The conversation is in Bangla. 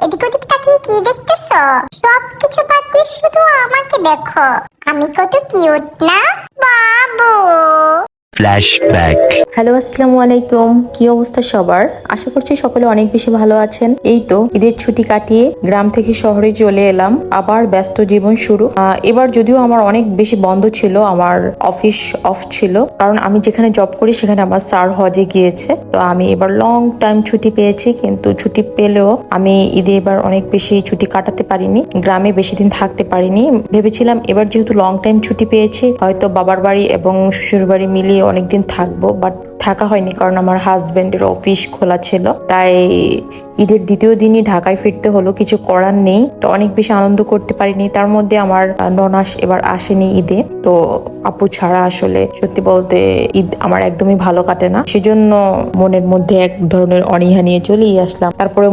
এদিক ওদিক তাকিয়ে কি দেখতেছো? সবকিছু বাদ দিয়ে শুধু আমাকে দেখো। আমি কত কিউট না বাবু। ফ্ল্যাশব্যাক। হ্যালো, আসসালামু আলাইকুম। কি অবস্থা সবার? আশা করছি সকলে অনেক বেশি ভালো আছেন। এই তো ঈদের ছুটি কাটিয়ে গ্রাম থেকে শহরে চলে এলাম, আবার ব্যস্ত জীবন শুরু। এবার যদিও আমার অনেক বেশি বন্ধ ছিল, আমার অফিস অফ ছিল, কারণ আমি যেখানে জব করি সেখানে আমার স্যার হজে গিয়েছে। তো আমি এবার লং টাইম ছুটি পেয়েছি, কিন্তু ছুটি পেলেও আমি ঈদে এবার অনেক বেশি ছুটি কাটাতে পারিনি, গ্রামে বেশি দিন থাকতে পারিনি। ভেবেছিলাম এবার যেহেতু লং টাইম ছুটি পেয়েছি, হয়তো বাবার বাড়ি এবং শ্বশুর বাড়ি মিলিয়ে অনেকদিন থাকবো, বাট থাকা হয়নি কারণ আমার হাজবেন্ডের অফিস খোলা ছিল। তাই ঈদের দ্বিতীয় দিনই ঢাকায় ফিরতে হলো, কিছু করার নেই। তো অনেক বেশি আনন্দ করতে পারিনি। তার মধ্যে আমার ননাস এবার আসেনি ঈদে, তো আপু ছাড়া আসলে সত্যি বলতে ঈদ আমার একদমই ভালো কাটে না। সেজন্য মনের মধ্যে এক ধরনের অনীহা নিয়ে চলেই আসলাম। তারপরে